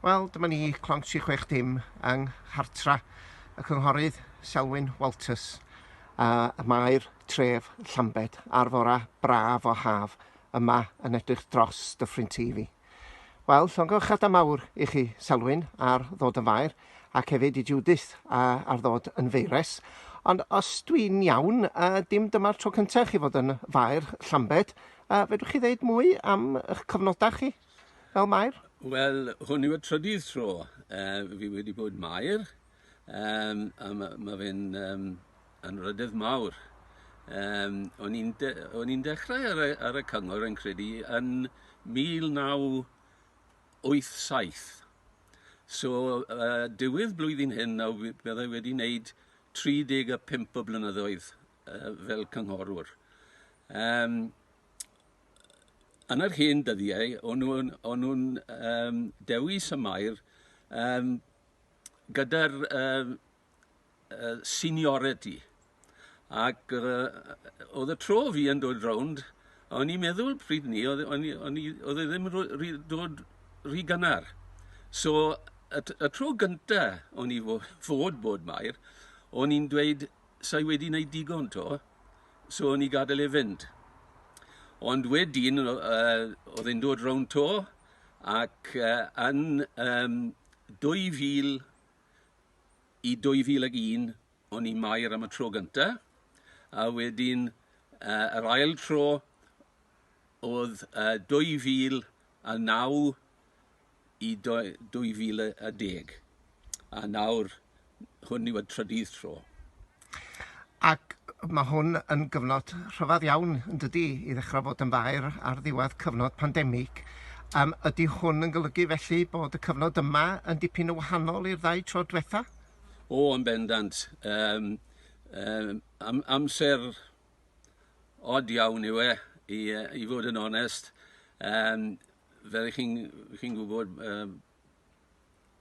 Wel, dyma ni clonc 360 yng Nghartra y Cynghorydd Selwyn Walters, y Maer tref Llanbed, ar fora braf o haf yma yn edrych dros Dyffryn TV. Wel, llongyfarchiadau mawr i chi, Selwyn, ar ddod yn faer, ac hefyd i Judith ar ddod yn feires. Ond os dwi'n iawn, dim dyma'r tro cyntaf chi fod yn faer Llanbed. Fedrwch chi ddeud mwy am eich cyfnodau chi fel Maer? Wel, hwn yw y trydydd tro fi wedi bod Maer, a mae fe'n anrydydd mawr. O'n i'n dechrau ar y cyngor yn credu yn 1987. So, diwedd blwyddyn hyn, byddai wedi wneud 35 o blynyddoedd fel cynghorwr. Yn yr hen dyddiau, o'n nhw'n dewis y Maer gyda'r seniority. Ac oedd y tro fi yn dod rownd, o'n i'n meddwl pryd ni, oedd e ddim dod rhy gynnar. So, y tro gyntaf o'n i fod bod Maer, o'n i'n dweud, sa'i wedi wneud digon to, so o'n i gadael ei fynd. Ond wedyn, oedd e'n dod rownd to, ac yn 2000 i 2001, o'n i Maer am y tro gyntaf, a wedyn yr ail tro oedd 2009 i 2010. A nawr, hwn yw y trydydd tro. Ac mae hwn yn gyfnod rhyfedd iawn yn dydi i ddechrau fod yn faer ar ddiwedd cyfnod pandemig. Ydy hwn yn golygu felly bod y cyfnod yma yn dipyn yn wahanol i'r ddau tro diwetha? O, yn bendant. Amser od iawn yw i fod yn onest. Fel chi'n gwybod,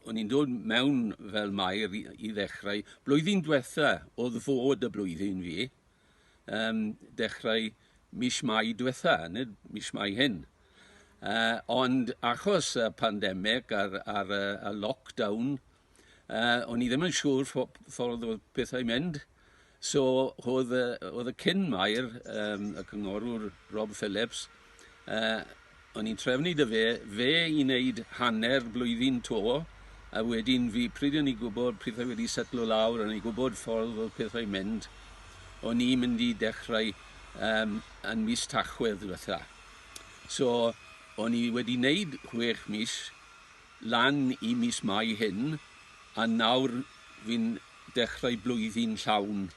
o'n i'n dod mewn fel Maer i ddechrau. Blwyddyn diwetha oedd fod y blwyddyn fi. Dechrau mis Mai diwetha, nid mis Mai hyn. Ond achos y pandemig a'r lockdown, o'n i ddim yn siŵr ffordd oedd pethau'n mynd. So, oedd y cyn Maer, y cynghorwr Rob Phillips, o'n i'n trefnu dy fe i wneud hanner blwyddyn to, a wedyn fi, pryd o'n i gwybod, pryd oedd wedi setlo lawr, o'n i gwybod ffordd oedd pethau'n mynd, o'n i'n mynd i dechrau yn mis Tachwedd diwetha. So, o'n i wedi wneud 6 mis lan i mis Mai hyn, a nawr fi'n dechrau blwyddyn llawn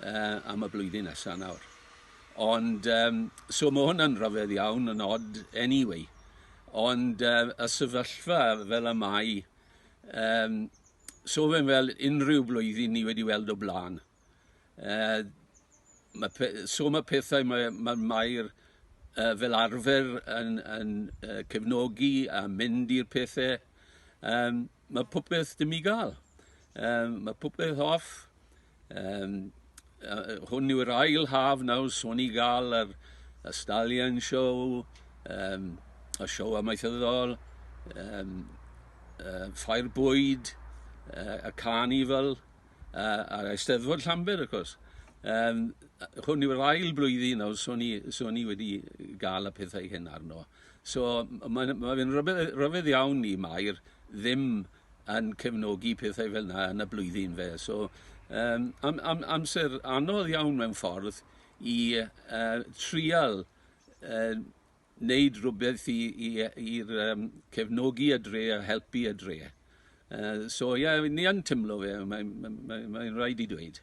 am y blwyddyn nesaf nawr. Ond, so mae hwnna'n rhyfedd iawn, yn odd anyway. Ond y sefyllfa fel y Mai, so fe'n fel unrhyw blwyddyn ni wedi weld o blaen. So mae pethau, mae Maer fel arfer yn cefnogi a mynd i'r pethau. Mae popeth dim i gael. Mae popeth off. Hwn yw'r ail haf nawr, so ni gael y Stallion Show, y siow amaethyddol, Ffair Bwyd, y Carnival, a'r Eisteddfod Llanbed, of course. Hwn yw'r ail blwyddyn nawr, so ni wedi gael y pethau hyn arno. So mae fe'n rhyfedd iawn i Maer ddim yn cefnogi pethau fel yna yn y blwyddyn fe. So amser anodd iawn mewn ffordd i trial wneud rhywbeth i'r cefnogi y dre a helpu y dre. So ni yn tymlo fe, mae'n rhaid i dweud.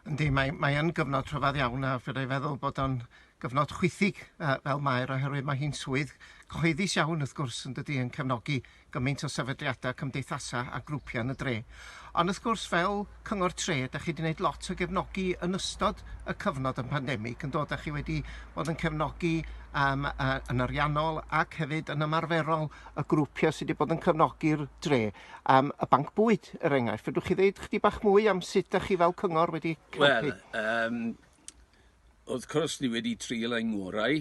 Yndi, mae yn gyfnod rhyfedd iawn, a fydda i feddwl bod o'n gyfnod chwythig fel Maer, oherwydd mae hi'n swydd cyhoeddus iawn wrth gwrs yn dydi yn cefnogi gymaint o sefydliadau cymdeithasau a grwpiau yn y dre. Ond wrth gwrs fel cyngor tre, da chi wedi gwneud lot o gefnogi yn ystod y cyfnod yn pandemig, yn dod â chi wedi bod yn cefnogi yn ariannol ac hefyd yn ymarferol y grwpiau sydd wedi bod yn cefnogi'r dre. Y banc bwyd, er enghraifft, fedrwch chi ddeud chydig bach mwy am sut da chi fel cyngor wedi cefnogi? Wel, wrth gwrs ni wedi trial ein ngorau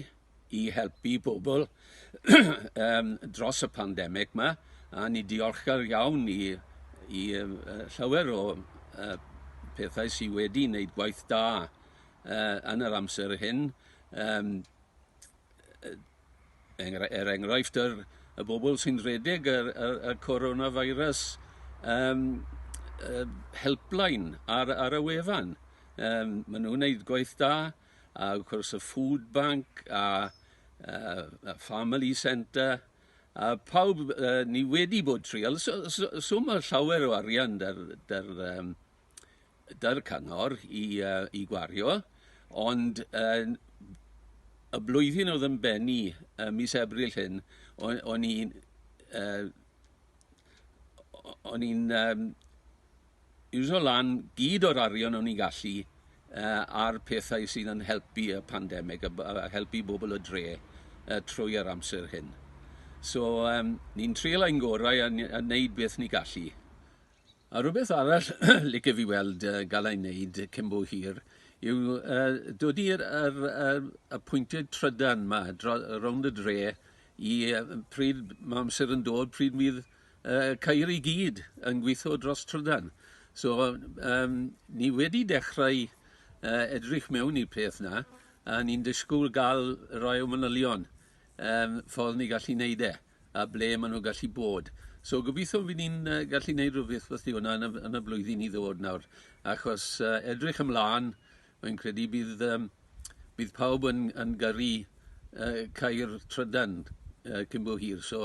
i helpu bobl dros y pandemig yma, a ni diolchgar iawn i llawer o pethau sydd wedi wneud gwaith da yn yr amser hyn. Enghraifft y bobl sy'n rhedeg y coronavirus helpline ar y wefan. Maen nhw'n wneud gwaith da, a wrth gwrs y food bank a family centre, a pawb ni wedi bod trial, so mae llawer o arian dy'r cyngor i gwario, ond y blwyddyn oedd yn benni mis Ebrill hyn, o'n i'n iwso lan gyd o'r arian o'n i'n gallu ar pethau sydd yn helpu y pandemig, a helpu bobl y dre trwy'r amser hyn. So, ni'n trial ein gorau a wneud beth ni gallu. A rhywbeth arall licio fi weld gael ei wneud cyn bo hir yw dod i'r pwyntiau trydan yma rownd y dre i pryd mae amser yn dod, pryd fydd ceir i gyd yn gweithio dros trydan. So, ni wedi dechrau edrych mewn i'r peth na, a ni'n disgwyl gael rai o manylion ffordd ni gallu wneud a ble maen nhw'n gallu bod. So gobeithio fydd ni'n gallu wneud rhywbeth fath i hwnna yn y blwyddyn i ddod nawr, achos edrych ymlaen, mae'n credu bydd pawb yn gyrru cair trydan cyn bo hir. So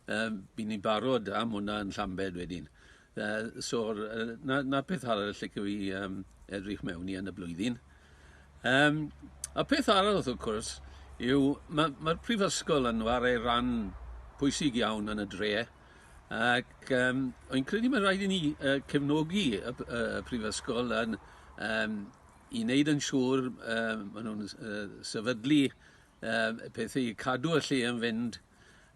bydd ni'n barod am hwnna yn Llanbed wedyn. So na peth arall lle fi edrych mewn i yn y blwyddyn. A peth arall wrth gwrs yw mae'r prifysgol yn wario ran pwysig iawn yn y dre, ac o'n credu mae rhaid i ni cefnogi y prifysgol i wneud yn siŵr maen nhw'n sefydlu pethau i cadw y lle yn fynd.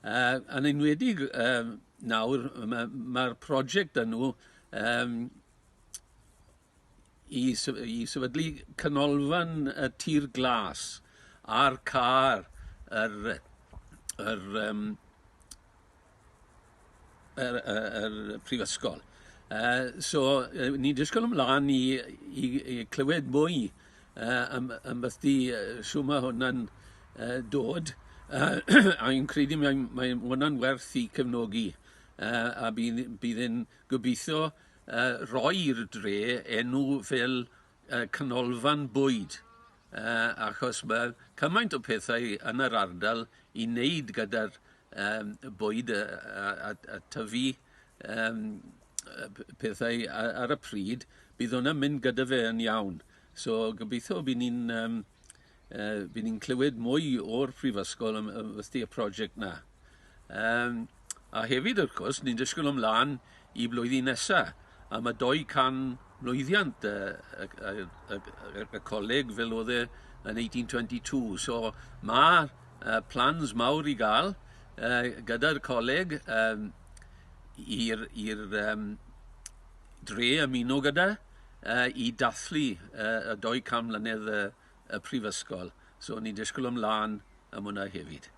Yn enwedig nawr, mae'r prosiect yn nhw i sefydlu canolfan y tir glas ar car yr prifysgol. So, ni'n disgwyl ymlaen i clywed mwy am bethdi siw mae hwnna'n dod. A i'n credu mae hwnna'n werth i cefnogi. A bydd yn gobeithio roi'r dre enw fel canolfan bwyd. Achos mae cymaint o pethau yn yr ardal i wneud gyda'r bwyd a tyfu pethau ar y pryd, bydd hwnna'n mynd gyda fe yn iawn. So gobeithio bydd ni'n clywed mwy o'r prifysgol am y prosiect na. A hefyd, wrth gwrs, ni'n disgwyl ymlaen i blwyddyn nesaf, a mae 200 mlwyddiant y coleg fel oedd e yn 1822. So mae plans mawr i gael gyda'r coleg i'r dre ymuno gyda i dathlu y 200 mlynedd y prifysgol. So ni'n disgwyl ymlaen am hwnna hefyd.